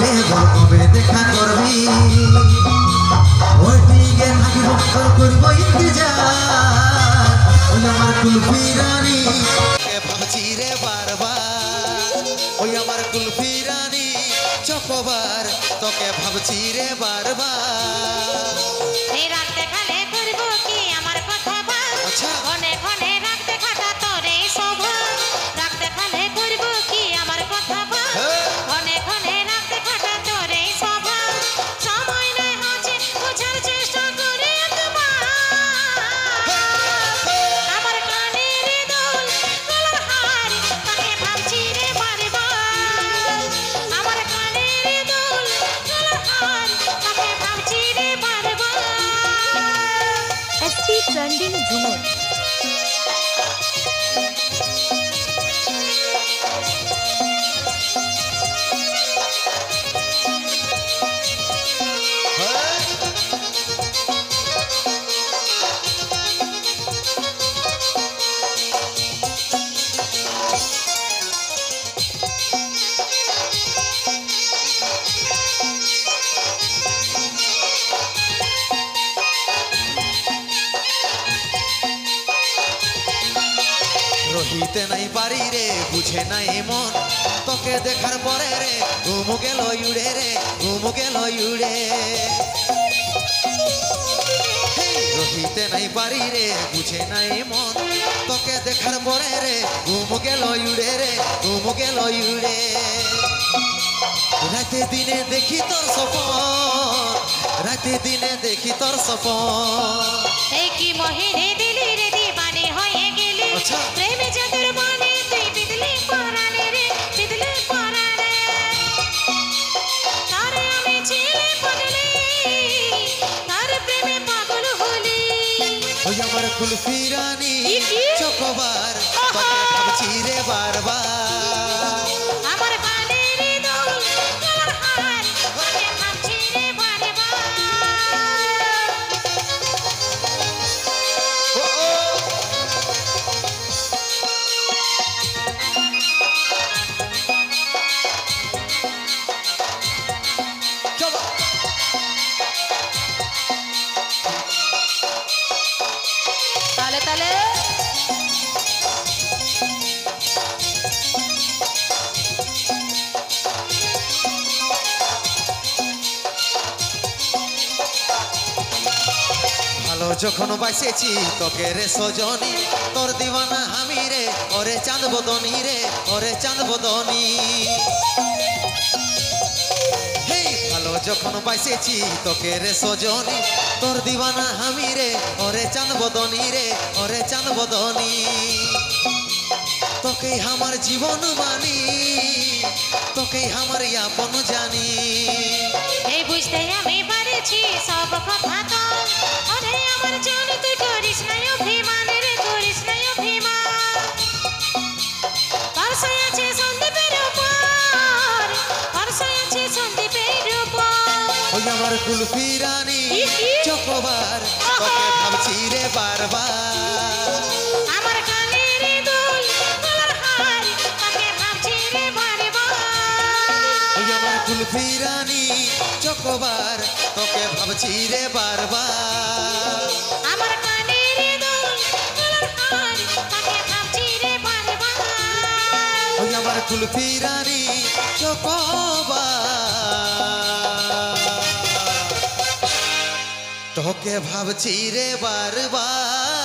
চাইলে বল কবে দেখা করবি ওই দিকে থাকিব করব ইন্তজার ওই আমার কুলফি রানী ভাবছি রে বারবার ওই আমার কুলফি রানী চকবার তোকে ভাবছি রে বারবার এই রাত দেখালে করব কি আমার কথা বল ঘনে ঘনে রাত দেখাটা তোরে শোভা রাত দেখালে করব কি আমার কথা বল ঘনে ঘনে রাত দেখাটা তোরে শোভা সময় নাই হচ্ছে বুঝার চেষ্টা করে তোমার আমার কানের দুল গলার হার তাকে ভাবছি রে বারবার আমার কানের দুল গলার হার তাকে ভাবছি রে বারবার SP Trending Jhumur রহিতে নাই পারি রে বুঝে নাই মন তোকে দেখার পরে রে ঘুম গেল উড়ে রে ঘুম গেল উড়ে রহিতে নাই পারি রে বুঝে নাই মন তোকে দেখার পরে রে ঘুম গেল উড়ে রে ঘুম গেল উড়ে রাতে দিনে দেখি তোর স্বপন রাতে দিনে দেখি তোর স্বপন এই কি মোহিনী দিলি রে দিবানি হয়ে গেলি প্রেমে যাদের মনে তুই বিদলি পরাণে রে বিদলি পরাণে তারে আমি ছিলে পাগলি তার প্রেমে পাগল হলি ওই আমার কুলফি রানী চকবার তোকে ভাবছি রে বারবার আমার কানের দুল গলার হার তাকে ভাবছি রে বারবার তালে তালে ভালো যখন বাসেছি তোকে রে সজনী তোর দিওয়ানা আমি রে ওরে চাঁদ বদনী রে ওরে চাঁদ বদনী ভালো যখন বাসেছি তোকে রে সজনী তোর দিওয়ানা আমি রে ওরে চাঁদ বদনী রে ওরে চাঁদ বদনী তোকে আমার জীবন মানি তোকে আমার আপন জানি এই বুঝতে আমি পারেছি সব কথা তো ওরে আমার জান তুই করিস না অভিমান রে করিস না অভিমান পারসায় আছে সন্দীপের উপর পারসায় আছে সন্দীপের উপর ওই আমার কুলফি রানী চকবার তোকে ভাবছি রে বারবার আমার কানের দুল গলার হার তাকে ভাবছি রে বারবার ওই আমার কুলফি রানী চকবার তোকে ভাবছি রে বারবার আমার কানের দুল গলার হার তাকে ভাবছি রে বারবার ওই আমার কুলফি রানী চকবার তোকে ভাবছি রে বারবার